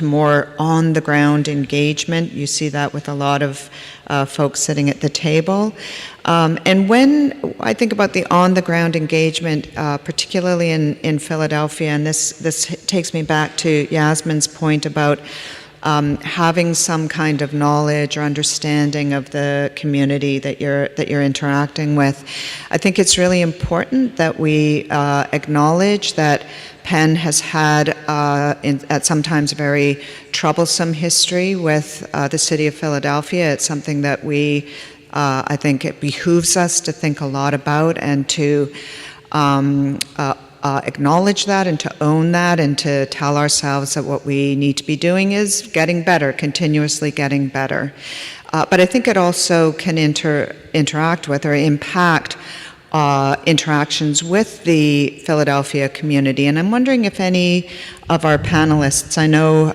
B: more on-the-ground engagement. You see that with a lot of folks sitting at the table. And when I think about the on-the-ground engagement, particularly in Philadelphia, and this takes me back to Yasmin's point about having some kind of knowledge or understanding of the community that you're interacting with. I think it's really important that we acknowledge that Penn has had at sometimes very troublesome history with the city of Philadelphia. It's something that I think it behooves us to think a lot about and to acknowledge that and to own that and to tell ourselves that what we need to be doing is getting better, continuously getting better. But I think it also can interact with or impact interactions with the Philadelphia community. And I'm wondering if any of our panelists, I know,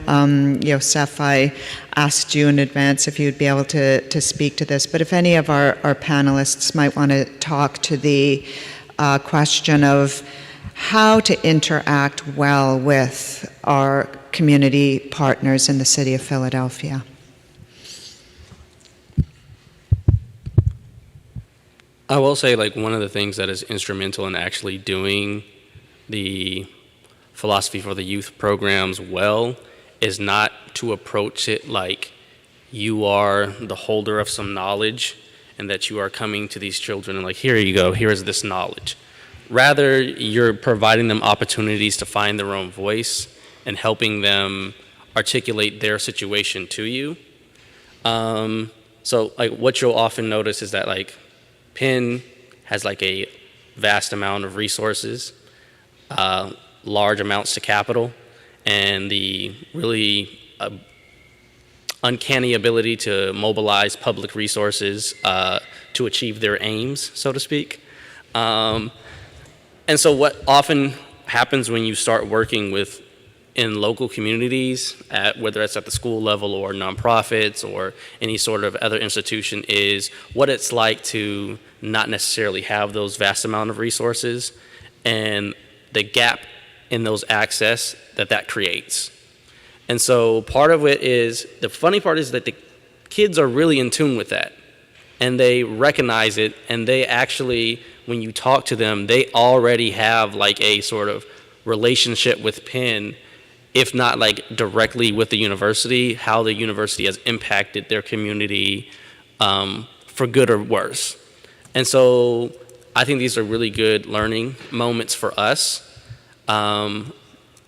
B: Steph, I asked you in advance if you'd be able to speak to this, but if any of our panelists might want to talk to the question of how to interact well with our community partners in the city of Philadelphia.
H: I will say, one of the things that is instrumental in actually doing the philosophy for the youth programs well is not to approach it like you are the holder of some knowledge and that you are coming to these children and here you go, here is this knowledge. Rather, you're providing them opportunities to find their own voice and helping them articulate their situation to you. So what you'll often notice is that Penn has a vast amount of resources, large amounts to capital, and the really uncanny ability to mobilize public resources to achieve their aims, so to speak. And so what often happens when you start working in local communities, whether it's at the school level or nonprofits or any sort of other institution, is what it's like to not necessarily have those vast amount of resources and the gap in those access that creates. And so part of it is, the funny part is that the kids are really in tune with that and they recognize it, and they actually, when you talk to them, they already have a sort of relationship with Penn, if not directly with the university, how the university has impacted their community for good or worse. And so I think these are really good learning moments for us. And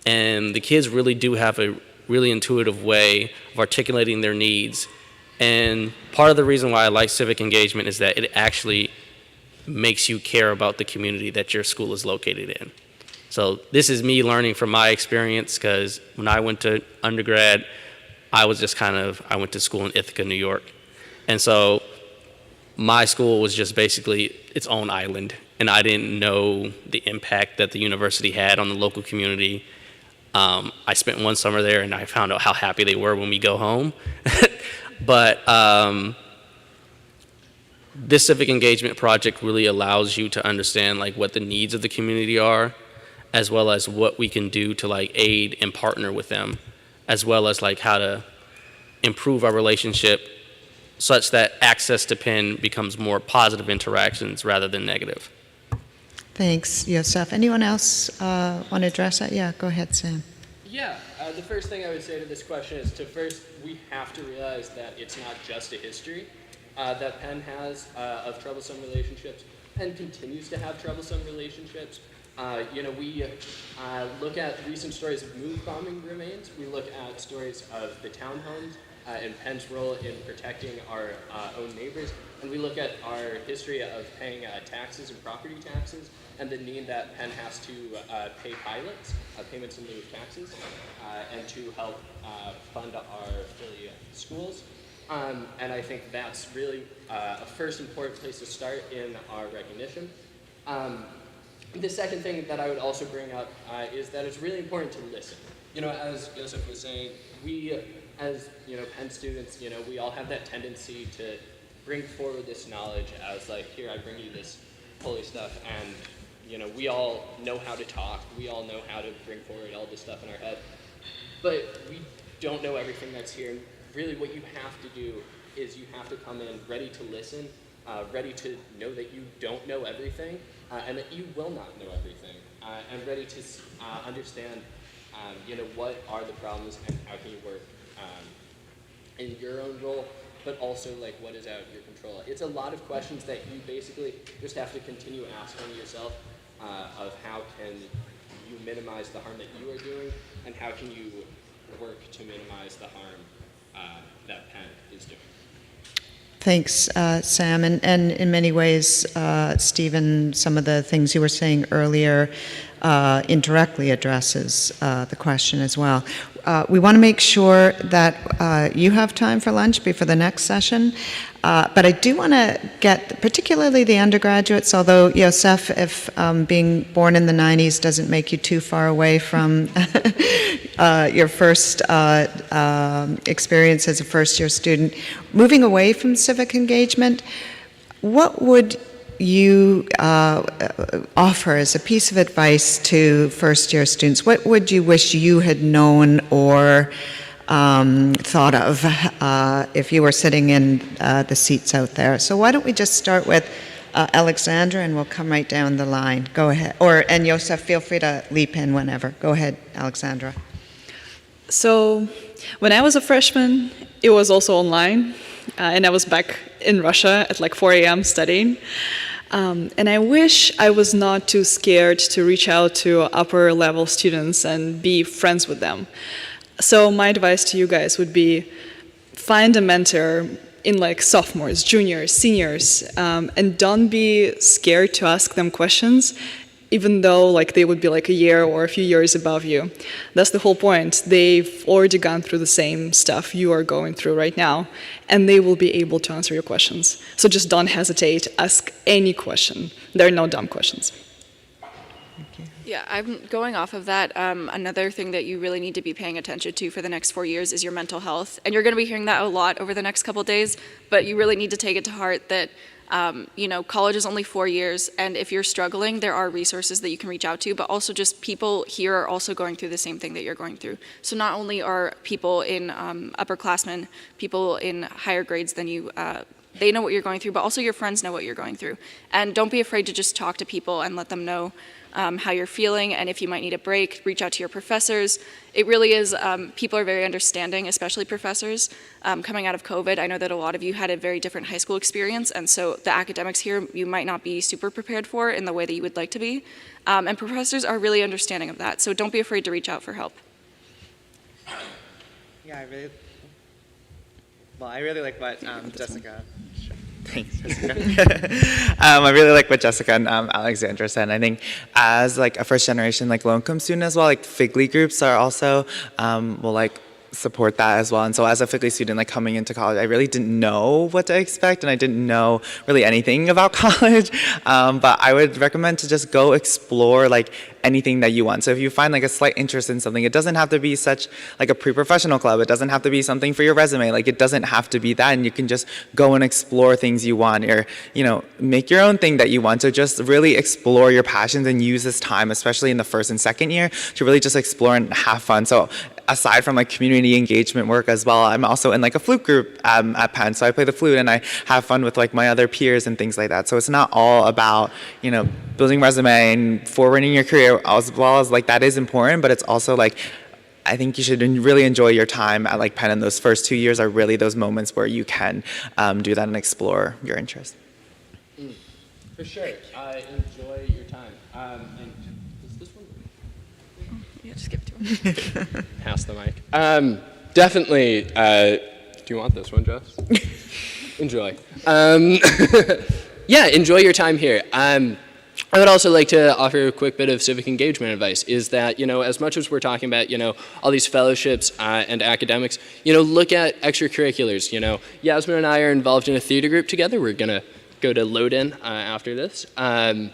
H: the kids really do have a really intuitive way of articulating their needs. And part of the reason why I like civic engagement is that it actually makes you care about the community that your school is located in. So this is me learning from my experience, because when I went to undergrad, I was just I went to school in Ithaca, New York. And so my school was just basically its own island. and I didn't know the impact that the university had on the local community. I spent one summer there, and I found out how happy they were when we go home. But this civic engagement project really allows you to understand like what the needs of the community are, as well as what we can do to like aid and partner with them, as well as like how to improve our relationship such that access to Penn becomes more positive interactions rather than negative.
B: Thanks, Yosef. Anyone else want to address that? Yeah, go ahead, Sam.
C: Yeah, the first thing I would say to this question is we have to realize that it's not just a history that Penn has of troublesome relationships and continues to have troublesome relationships. We look at recent stories of move bombing remains. We look at stories of the townhomes and Penn's role in protecting our own neighbors. And we look at our history of paying taxes and property taxes and the need that Penn has to pay pilots, payments in lieu of taxes, and to help fund our Philly schools. And I think that's really a first important place to start in our recognition. The second thing that I would also bring up is that it's really important to listen. As Joseph was saying, we, as Penn students, we all have that tendency to bring forward this knowledge as like, here, I bring you this holy stuff, and we all know how to talk. We all know how to bring forward all this stuff in our head, but we don't know everything that's here. And really, what you have to do is you have to come in ready to listen, ready to know that you don't know everything, and that you will not know everything, and ready to understand, what are the problems and how can you work in your own role, but also like what is out of your control. It's a lot of questions that you basically just have to continue asking yourself of how can you minimize the harm that you are doing, and how can you work to minimize the harm that Penn is doing.
B: Thanks, Sam. And in many ways, Stephen, some of the things you were saying earlier indirectly addresses the question as well. We want to make sure that you have time for lunch before the next session. But I do want to get, particularly the undergraduates, although, Yosef, if being born in the 90s doesn't make you too far away from your first experience as a first-year student, moving away from civic engagement, what would you offer as a piece of advice to first-year students? What would you wish you had known or thought of if you were sitting in the seats out there? So why don't we just start with Alexandra, and we'll come right down the line. Go ahead. And Yosef, feel free to leap in whenever. Go ahead, Alexandra.
G: So when I was a freshman, it was also online, and I was back in Russia at like 4 a.m. studying. And I wish I was not too scared to reach out to upper level students and be friends with them. So my advice to you guys would be find a mentor in like sophomores, juniors, seniors, and don't be scared to ask them questions, even though like they would be like a year or a few years above you. That's the whole point. They've already gone through the same stuff you are going through right now, and they will be able to answer your questions. So just don't hesitate, ask any question. There are no dumb questions.
F: Yeah, I'm going off of that. Another thing that you really need to be paying attention to for the next 4 years is your mental health. And you're going to be hearing that a lot over the next couple of days, but you really need to take it to heart that college is only 4 years, and if you're struggling, there are resources that you can reach out to, but also just people here are also going through the same thing that you're going through. So not only are people in upperclassmen, people in higher grades than you, they know what you're going through, but also your friends know what you're going through. And don't be afraid to just talk to people and let them know how you're feeling, and if you might need a break, reach out to your professors. It really is, people are very understanding, especially professors. Coming out of COVID, I know that a lot of you had a very different high school experience, and so the academics here you might not be super prepared for in the way that you would like to be. And professors are really understanding of that, so don't be afraid to reach out for help.
E: Yeah, I really like what Jessica. Thanks, Jessica. I really like what Jessica and Alexandra said. I think as like a first generation like low income student as well, like Figly groups are also will like support that as well. And so as a faculty student, like coming into college, I really didn't know what to expect, and I didn't know really anything about college. But I would recommend to just go explore like anything that you want. So if you find like a slight interest in something, it doesn't have to be such like a pre-professional club. It doesn't have to be something for your resume. Like it doesn't have to be that, and you can just go and explore things you want, or make your own thing that you want. So just really explore your passions and use this time, especially in the first and second year, to really just explore and have fun. So aside from like community engagement work as well, I'm also in like a flute group at Penn. So I play the flute and I have fun with like my other peers and things like that. So it's not all about, building resume and forwarding your career, as well as like that is important, but it's also like, I think you should really enjoy your time at like Penn, and those first 2 years are really those moments where you can do that and explore your interests.
C: For sure. Enjoy your time. And is this one?
F: Yeah, just give it to him.
C: Pass the mic. Definitely. Do you want this one, Jess? Enjoy. Yeah, enjoy your time here. I would also like to offer a quick bit of civic engagement advice, is that, as much as we're talking about, all these fellowships and academics, look at extracurriculars. Yasmin and I are involved in a theater group together. We're going to go to Loden after this. And,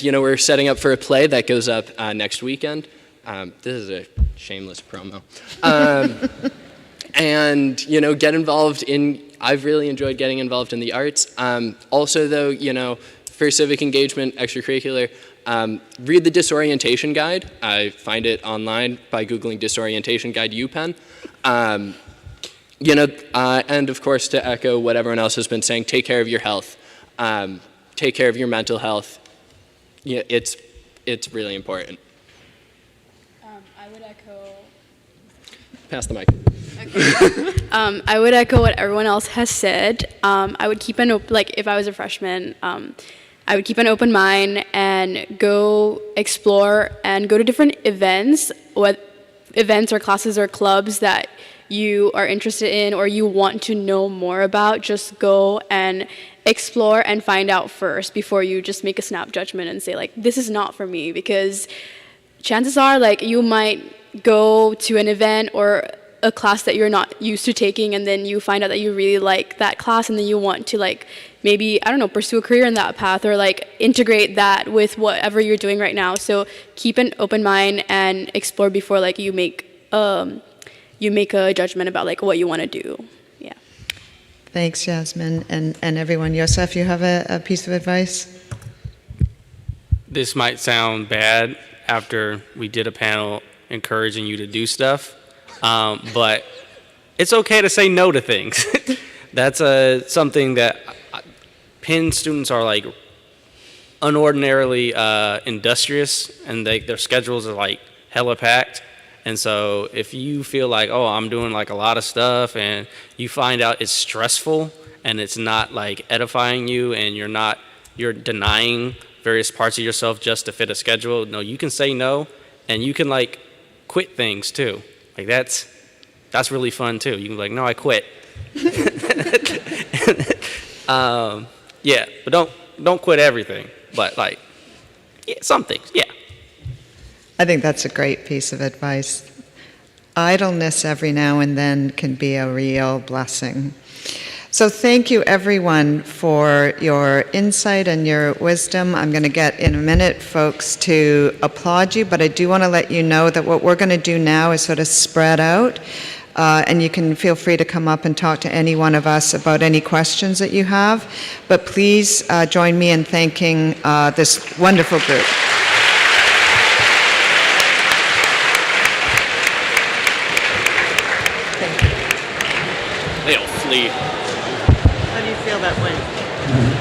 C: we're setting up for a play that goes up next weekend. This is a shameless promo. And, get involved in, I've really enjoyed getting involved in the arts. Also, though, for civic engagement, extracurricular, read the disorientation guide. I find it online by Googling disorientation guide UPenn. And of course, to echo what everyone else has been saying, take care of your health. Take care of your mental health. Yeah, it's really important.
D: I would echo.
C: Pass the mic.
D: Okay. I would echo what everyone else has said. I would keep if I was a freshman, I would keep an open mind and go explore and go to different events, events or classes or clubs that you are interested in or you want to know more about. Just go and explore and find out first before you just make a snap judgment and say like, this is not for me, because chances are like you might go to an event or a class that you're not used to taking, and then you find out that you really like that class, and then you want to like maybe, pursue a career in that path, or like integrate that with whatever you're doing right now. So keep an open mind and explore before like you make a judgment about like what you want to do. Yeah.
B: Thanks, Yasmin, and everyone. Yosef, you have a piece of advice?
H: This might sound bad after we did a panel encouraging you to do stuff, but it's okay to say no to things. That's something that Penn students are like unordinarily industrious, and their schedules are like hella packed. And so if you feel like, oh, I'm doing like a lot of stuff, and you find out it's stressful and it's not like edifying you, and you're denying various parts of yourself just to fit a schedule, no, you can say no, and you can like quit things too. Like that's really fun too. You can be like, no, I quit. Yeah, but don't quit everything. But like, yeah, some things, yeah.
B: I think that's a great piece of advice. Idleness every now and then can be a real blessing. So thank you, everyone, for your insight and your wisdom. I'm going to get, in a minute, folks to applaud you, but I do want to let you know that what we're going to do now is sort of spread out, and you can feel free to come up and talk to any one of us about any questions that you have. But please join me in thanking this wonderful group.
H: They'll flee.
B: How do you feel that went?